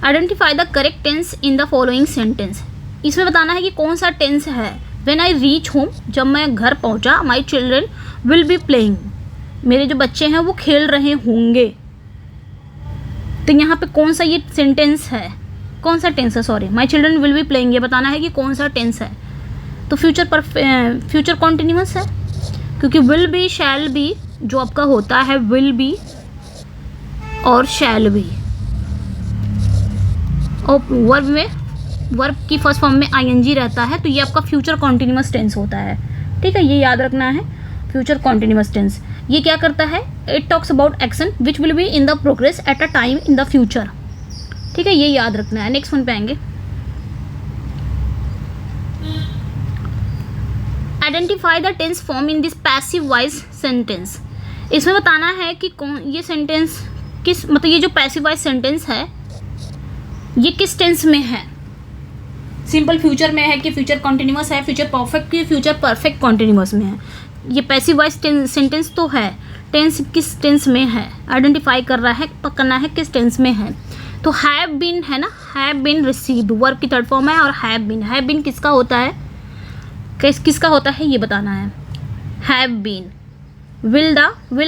identify the correct tense in the following sentence. इसमें बताना है कि कौन सा टेंस है। व्हेन आई रीच होम, जब मैं घर पहुंचा, my children will be playing, मेरे जो बच्चे हैं वो खेल रहे होंगे। तो यहाँ पे कौन सा ये सेंटेंस है, कौन सा टेंस है, sorry, my children will be playing, ये बताना है कि कौन सा टेंस है। तो फ्यूचर कॉन्टिन्यूअस है, क्योंकि विल बी, शैल बी जो आपका होता है, विल बी और शैल बी, और वर्ब में, वर्ब की फर्स्ट फॉर्म में आईएनजी रहता है, तो ये आपका फ्यूचर कॉन्टिन्यूअस टेंस होता है, ठीक है। ये याद रखना है, फ्यूचर कॉन्टिन्यूअस टेंस ये क्या करता है, it talks about action which will be in the progress at a time in the future, ठीक है, ये याद रखना है। नेक्स्ट वन पे आएंगे। Identify the tense form in this passive voice sentence. इसमें बताना है कि कौन ये सेंटेंस किस, मतलब ये जो पैसिव वॉइस सेंटेंस है ये किस टेंस में है, सिंपल फ्यूचर में है कि फ्यूचर कॉन्टिन्यूअस है, फ्यूचर परफेक्ट की फ्यूचर परफेक्ट कॉन्टिन्यूअस में है। ये पैसिव वॉइस सेंटेंस तो है, टेंस किस टेंस में है आइडेंटिफाई कर रहा है, पकड़ना है किस टेंस में है। तो हैव बीन है ना, हैव बीन रिसीव्ड वर्ब की थर्ड फॉर्म है, और हैव बीन किसका होता है, किसका होता है ये बताना है। Have been, will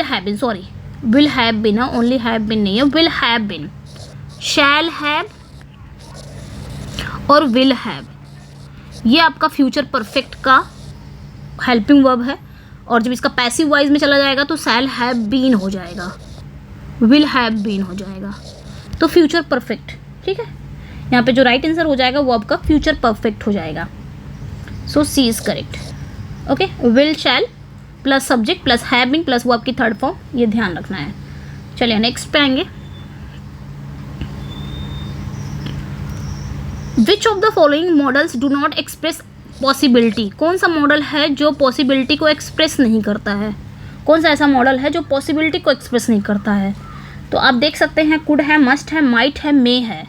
have been, sorry will have been, only have been नहीं है, will have been, shall have और विल हैव, ये आपका फ्यूचर परफेक्ट का हेल्पिंग वर्ब है। और जब इसका पैसिव वॉइस में चला जाएगा तो शैल हैव बीन हो जाएगा, विल हैव बीन हो जाएगा, तो फ्यूचर परफेक्ट, ठीक है। यहाँ पे जो राइट आंसर हो जाएगा वो आपका फ्यूचर परफेक्ट हो जाएगा, so C is correct, okay. Will, shall plus subject plus have been plus verb की थर्ड फॉर्म, ये ध्यान रखना है। चलिए नेक्स्ट पे आएंगे। Which of the following models do not express possibility. कौन सा मॉडल है जो पॉसिबिलिटी को एक्सप्रेस नहीं करता है, कौन सा ऐसा मॉडल है जो पॉसिबिलिटी को एक्सप्रेस नहीं करता है। तो आप देख सकते हैं, कुड है, मस्ट है, माइट है, मे है।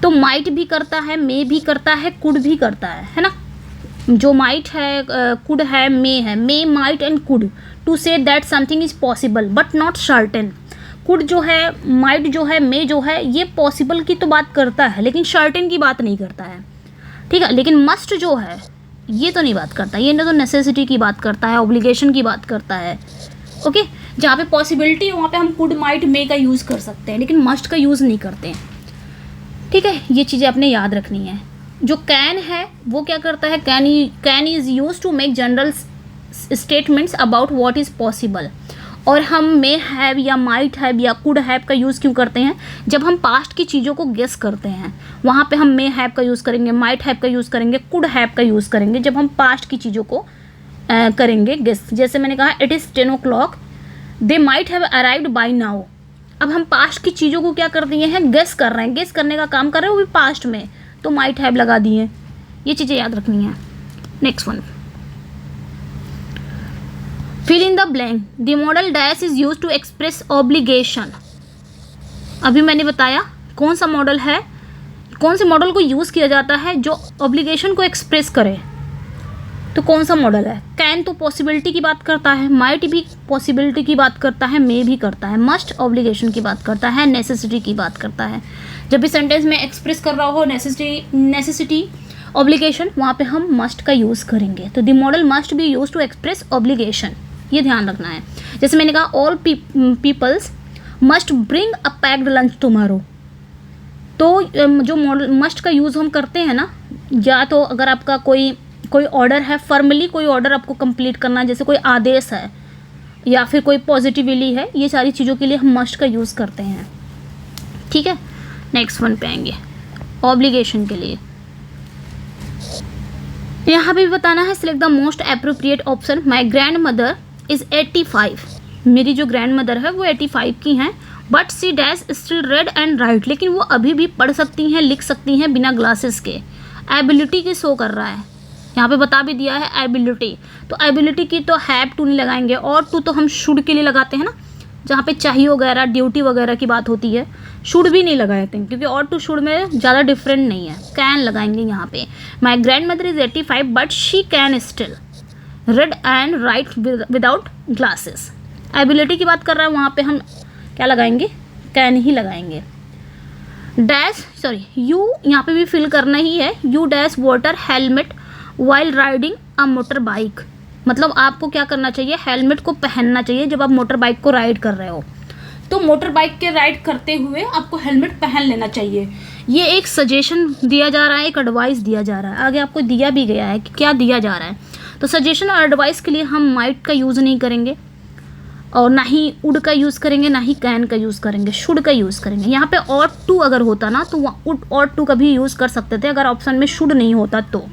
तो माइट भी करता है, मे भी करता है, कुड भी करता है ना। जो माइट है, कुड है, may might and could to say that something is possible but not certain. Could जो है, माइट जो है, मे जो है, ये पॉसिबल की तो बात करता है लेकिन सर्टेन की बात नहीं करता है, ठीक है। लेकिन मस्ट जो है ये तो नहीं बात करता, ये ना तो नेसेसिटी की बात करता है, ऑब्लिगेशन की बात करता है, ओके। जहाँ पे पॉसिबिलिटी है वहाँ पे हम कुड, माइट, मे का यूज़ कर सकते हैं, लेकिन मस्ट का यूज़ नहीं करते हैं, ठीक है। ये चीज़ें आपने याद रखनी है। जो कैन है वो क्या करता है, can is use to make general statements about what is possible. और हम मे हैव या माइट हैव या कुड हैव का यूज़ क्यों करते हैं, जब हम पास्ट की चीज़ों को गेस करते हैं वहाँ पे हम मे हैव का यूज़ करेंगे, माइट हैव का यूज़ करेंगे, कुड हैव का यूज़ करेंगे जब हम पास्ट की चीज़ों को करेंगे गेस। जैसे मैंने कहा it is 10 o'clock, they might have arrived by now. अब हम पास्ट की चीज़ों को क्या कर दिए हैं, गेस कर रहे हैं, गेस करने का काम कर रहे हैं, वो भी पास्ट में, तो माइट हैव लगा दिए। ये चीज़ें याद रखनी है। Next one, fill in the blank. The modal dash is use to express obligation. अभी मैंने बताया कौन सा मॉडल है, कौन से मॉडल को यूज़ किया जाता है जो ऑब्लिगेशन को एक्सप्रेस करे। तो कौन सा मॉडल है? कैन तो पॉसिबिलिटी की बात करता है, माइट भी पॉसिबिलिटी की बात करता है, मे भी करता है, मस्ट ऑब्लिगेशन की बात करता है, नेसेसिटी की बात करता है। जब भी सेंटेंस में एक्सप्रेस कर रहा हो नेसेसिटी ऑब्लिगेशन, वहाँ पे हम मस्ट का यूज़ करेंगे। तो the modal must be use to express obligation, ये ध्यान रखना है। जैसे मैंने कहा all peoples must bring a packed lunch tomorrow. तो जो मॉडल मस्ट का यूज़ हम करते हैं ना, या तो अगर आपका कोई ऑर्डर है, फॉर्मली कोई ऑर्डर आपको कंप्लीट करना है, जैसे कोई आदेश है या फिर कोई पॉजिटिवली है, ये सारी चीज़ों के लिए हम मस्ट का यूज़ करते हैं। ठीक है, नेक्स्ट वन पे आएंगे ऑब्लिगेशन के लिए। यहाँ पे भी बताना है select the most appropriate option. My grand mother is 85। मेरी जो ग्रैंड मदर है वो 85 की हैं, but C dash still read and write. लेकिन वो अभी भी पढ़ सकती हैं, लिख सकती हैं बिना ग्लासेस के। एबिलिटी की शो कर रहा है, यहाँ पे बता भी दिया है एबिलिटी। तो एबिलिटी की तो हैव टू नहीं लगाएंगे, और टू तो हम शुड के लिए लगाते हैं ना, जहाँ पे चाहिए वगैरह ड्यूटी वगैरह की बात होती है। शुड भी नहीं लगाते हैं क्योंकि और टू शुड में ज़्यादा डिफरेंट नहीं है। कैन लगाएंगे यहाँ पे। My grand mother is 85 but she can still read and right without glasses. Ability की बात कर रहा है, वहाँ पे हम क्या लगाएंगे? कैन ही लगाएंगे। डैश सॉरी यू यहाँ पे भी फिल करना ही है। You dash water helmet while riding a motor bike. मतलब आपको क्या करना चाहिए? हेलमेट को पहनना चाहिए जब आप मोटर बाइक को राइड कर रहे हो। तो मोटर बाइक के राइड करते हुए आपको हेलमेट पहन लेना चाहिए। ये एक सजेशन दिया जा रहा है, एक एडवाइस दिया जा रहा है। आगे आपको दिया भी गया है कि क्या दिया जा रहा है। तो सजेशन और एडवाइस के लिए हम माइट का यूज़ नहीं करेंगे, और ना ही वुड का यूज़ करेंगे, ना ही कैन का यूज़ करेंगे, शुड का यूज़ करेंगे। यहाँ पे और टू अगर होता ना तो वुड और टू का भी यूज़ कर सकते थे अगर ऑप्शन में शुड नहीं होता तो।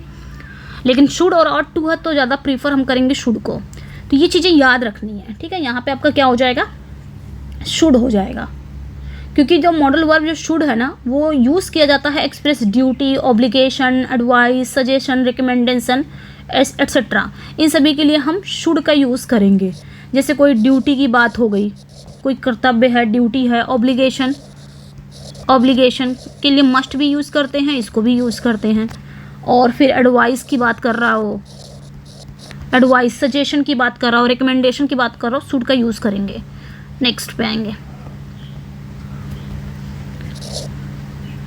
लेकिन शुड और टू है तो ज़्यादा प्रीफर हम करेंगे शुड को। तो ये चीज़ें याद रखनी है। ठीक है, यहाँ पे आपका क्या हो जाएगा? शुड हो जाएगा, क्योंकि जो मॉडल वर्ब जो शुड है ना, वो यूज़ किया जाता है express duty, obligation, advice, suggestion, recommendation etcetera. इन सभी के लिए हम शुड का यूज़ करेंगे। जैसे कोई ड्यूटी की बात हो गई, कोई कर्तव्य है, ड्यूटी है, ऑब्लिगेशन के लिए मस्ट भी यूज़ करते हैं, इसको भी यूज़ करते हैं। और फिर एडवाइस की बात कर रहा हो, एडवाइस, सजेशन की बात कर रहा हो, रिकमेंडेशन की बात कर रहा हो, शुड का यूज़ करेंगे। नेक्स्ट पे आएंगे।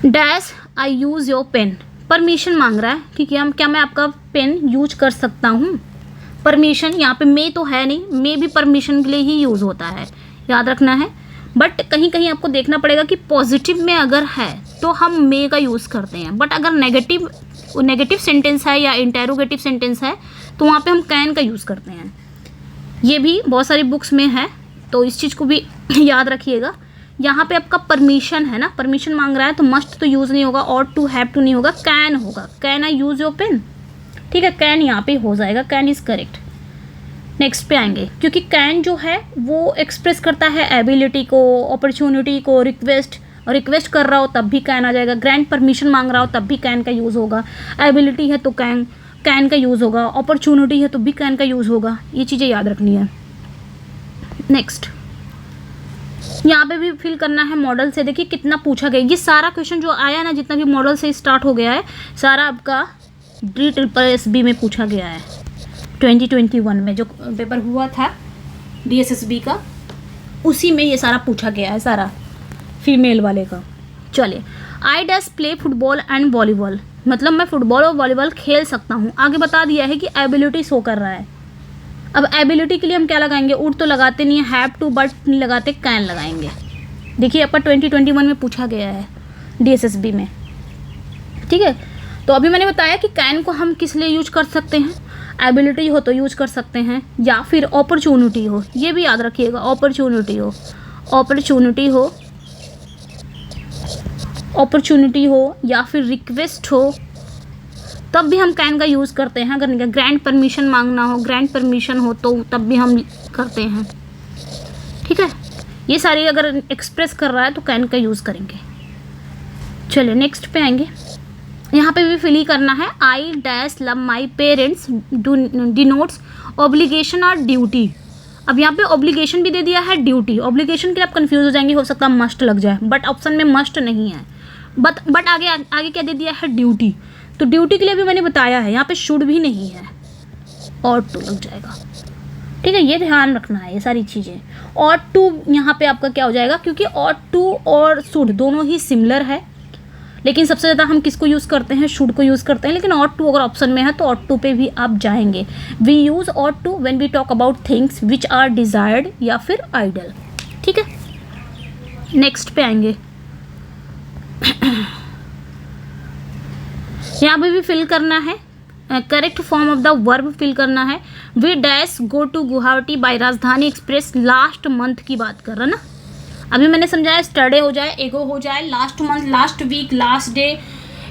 Dash I use your pen. Permission मांग रहा है कि क्या मैं आपका पेन यूज कर सकता हूँ। परमिशन यहाँ पे मे तो है नहीं, मे भी परमिशन के लिए ही यूज़ होता है, याद रखना है। बट कहीं कहीं आपको देखना पड़ेगा कि पॉजिटिव में अगर है तो हम मे का यूज़ करते हैं, बट अगर नेगेटिव सेंटेंस है या इंटेरोगेटिव सेंटेंस है तो वहाँ पे हम कैन का यूज़ करते हैं। ये भी बहुत सारी बुक्स में है, तो इस चीज़ को भी याद रखिएगा। यहाँ पे आपका परमिशन है ना, परमिशन मांग रहा है तो मस्ट तो यूज़ नहीं होगा, और टू हैव टू नहीं होगा, कैन होगा। Can I use your pen. ठीक है, कैन यहाँ पे हो जाएगा, कैन इज़ करेक्ट। नेक्स्ट पे आएंगे, क्योंकि कैन जो है वो एक्सप्रेस करता है एबिलिटी को, अपॉर्चुनिटी को, रिक्वेस्ट कर रहा हो तब भी कैन आ जाएगा। ग्रैंड परमिशन मांग रहा हो तब भी कैन का यूज़ होगा। एबिलिटी है तो कैन का यूज़ होगा। अपॉर्चुनिटी है तो भी कैन का यूज़ होगा। ये चीज़ें याद रखनी है। नेक्स्ट यहाँ पे भी फिल करना है मॉडल से। देखिए कितना पूछा गया। ये सारा क्वेश्चन जो आया ना, जितना भी मॉडल से स्टार्ट हो गया है, सारा आपका DSSB में पूछा गया है। 2021 में जो पेपर हुआ था DSSB का, उसी में ये सारा पूछा गया है, सारा फीमेल वाले का। चलिए, I dash play football and volleyball. मतलब मैं फुटबॉल और वॉलीबॉल खेल सकता हूँ। आगे बता दिया है कि एबिलिटी शो कर रहा है। अब एबिलिटी के लिए हम क्या लगाएंगे? वुड तो लगाते नहीं है, हैव टू बट नहीं लगाते, कैन लगाएंगे। देखिए आपका 2021 में पूछा गया है DSSB में। ठीक है, तो अभी मैंने बताया कि कैन को हम किस लिए यूज कर सकते हैं। एबिलिटी हो तो यूज कर सकते हैं, या फिर अपॉर्चुनिटी हो, ये भी याद रखिएगा। अपॉर्चुनिटी हो या फिर रिक्वेस्ट हो, तब भी हम कैन का यूज़ करते हैं। अगर ग्रैंड परमिशन मांगना हो, ग्रैंड परमिशन हो तो तब भी हम करते हैं। ठीक है, ये सारी अगर एक्सप्रेस कर रहा है तो कैन का यूज़ करेंगे। चलिए नेक्स्ट पे आएंगे। यहाँ पे भी फिल ही करना है। I dash love my parents denotes obligation और ड्यूटी। अब यहाँ पे ऑब्लिगेशन भी दे दिया है, ड्यूटी। ऑब्लिगेशन के लिए आप कंफ्यूज हो जाएंगे, हो सकता है मस्ट लग जाए, बट ऑप्शन में मस्ट नहीं है। बट आगे क्या दे दिया है? ड्यूटी। तो ड्यूटी के लिए भी मैंने बताया है, यहाँ पे शुड भी नहीं है। ought to लग जाएगा। ठीक है, ये ध्यान रखना है ये सारी चीज़ें। ought to यहाँ पे आपका क्या हो जाएगा, क्योंकि ought to और should दोनों ही सिमिलर है, लेकिन सबसे ज़्यादा हम किसको यूज़ करते हैं, should को यूज़ करते हैं। लेकिन ought to अगर ऑप्शन में है तो ought to पे भी आप जाएंगे। we use ought to when we talk about things which are desired या फिर ideal। ठीक है, नेक्स्ट पे आएंगे। यहाँ पे भी फिल करना है, correct form of the verb fill करना है। We dash go to Guwahati by Rajdhani Express last month की बात कर रहा ना। अभी मैंने समझाया स्टरडे हो जाए, एगो हो जाए, last month, last week, last day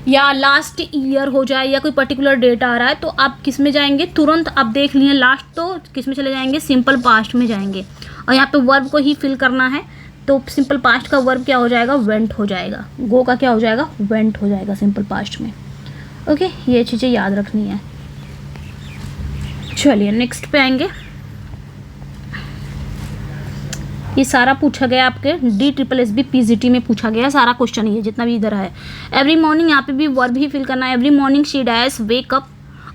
या लास्ट ईयर हो जाए या कोई पर्टिकुलर डेट आ रहा है तो आप किस में जाएंगे, तुरंत आप देख लिए लास्ट तो किस में चले जाएंगे, सिंपल पास्ट में जाएंगे। और यहाँ पे वर्ब को ही फिल करना है तो सिंपल पास्ट का वर्ब क्या हो जाएगा, वेंट हो जाएगा। गो का क्या हो जाएगा, वेंट हो जाएगा सिंपल पास्ट में। ओके, ये चीज़ें याद रखनी है। चलिए नेक्स्ट पे आएंगे। ये सारा पूछा गया आपके DSSB PGT में पूछा गया सारा क्वेश्चन, ये जितना भी इधर है। एवरी मॉर्निंग, यहाँ पे भी वर्ब ही फिल करना है। Every morning she dash wake up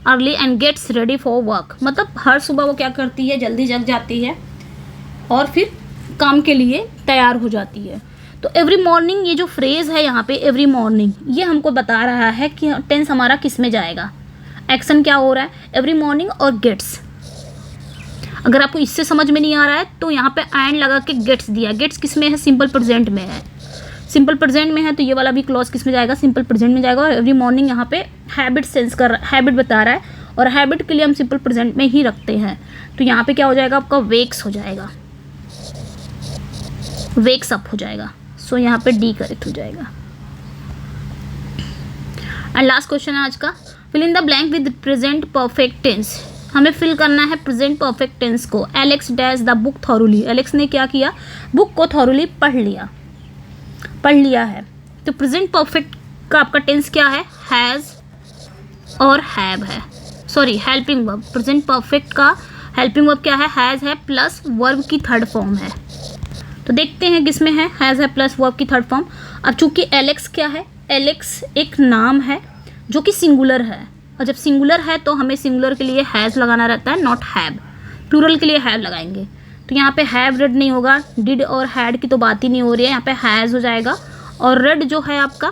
early and gets ready for work, मतलब हर सुबह वो क्या करती है, जल्दी जग जाती है और फिर काम के लिए तैयार हो जाती है। तो एवरी मॉर्निंग, ये जो फ्रेज़ है यहाँ पे एवरी मॉर्निंग, ये हमको बता रहा है कि टेंस हमारा किस में जाएगा, एक्शन क्या हो रहा है, एवरी मॉर्निंग और गेट्स। अगर आपको इससे समझ में नहीं आ रहा है तो यहाँ पे एंड लगा के गेट्स दिया। गेट्स किस में है, सिंपल प्रेजेंट में है। सिंपल प्रेजेंट में है तो ये वाला भी क्लॉज किस में जाएगा, सिंपल प्रेजेंट में जाएगा। और एवरी मॉर्निंग यहाँ पे हैबिट सेंस कर रहा है, हैबिट बता रहा है और हैबिट के लिए हम सिंपल प्रेजेंट में ही रखते हैं। तो यहाँ पे क्या हो जाएगा आपका, वेक्स हो जाएगा, वेक्स अप हो जाएगा। सो यहाँ पे डी करेक्ट हो जाएगा। एंड लास्ट क्वेश्चन है आज का, fill in the blank with present perfect tense. हमें फिल करना है प्रेजेंट परफेक्ट टेंस को। Alex dash the book thoroughly, Alex ने क्या किया, बुक को थॉरोली पढ़ लिया है। तो प्रेजेंट परफेक्ट का आपका टेंस क्या है, हैज़ और हैव है, sorry helping verb. Present perfect का हेल्पिंग वर्ब क्या है, हैज़ है प्लस वर्ब की थर्ड फॉर्म है। तो देखते हैं किस में है, हैज़ है प्लस वर्ब की थर्ड फॉर्म। अब चूंकि एलेक्स क्या है, एलेक्स एक नाम है जो कि सिंगुलर है, और जब सिंगुलर है तो हमें सिंगुलर के लिए हैज़ लगाना रहता है, नॉट हैव। प्लूरल के लिए हैव लगाएंगे। तो यहाँ पे हैव रेड नहीं होगा, डिड और हैड की तो बात ही नहीं हो रही है, यहाँ पे हैज़ हो जाएगा। और रेड जो है आपका,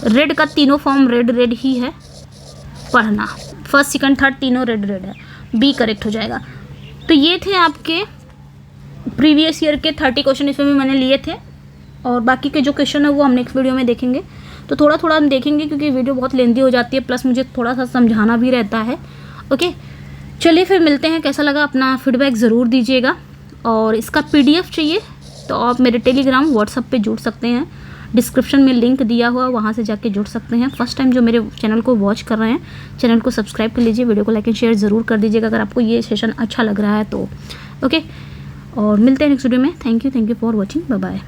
रेड का तीनों फॉर्म रेड रेड ही है, पढ़ना फर्स्ट सेकंड थर्ड तीनों रेड रेड है, बी करेक्ट हो जाएगा। तो ये थे आपके प्रीवियस ईयर के 30 क्वेश्चन, इसमें भी मैंने लिए थे और बाकी के जो क्वेश्चन है वो हम नेक्स्ट वीडियो में देखेंगे। तो थोड़ा थोड़ा हम देखेंगे क्योंकि वीडियो बहुत लेंदी हो जाती है, प्लस मुझे थोड़ा सा समझाना भी रहता है। ओके, चलिए फिर मिलते हैं। कैसा लगा अपना फीडबैक ज़रूर दीजिएगा। और इसका PDF चाहिए तो आप मेरे टेलीग्राम व्हाट्सएप पे जुड़ सकते हैं, डिस्क्रिप्शन में लिंक दिया हुआ, वहाँ से जाके जुड़ सकते हैं। फर्स्ट टाइम जो मेरे चैनल को वॉच कर रहे हैं, चैनल को सब्सक्राइब कर लीजिए, वीडियो को लाइक एंड शेयर ज़रूर कर दीजिएगा अगर आपको ये सेशन अच्छा लग रहा है तो। ओके, और मिलते हैं नेक्स्ट वीडियो में। Thank you for watching, bye bye.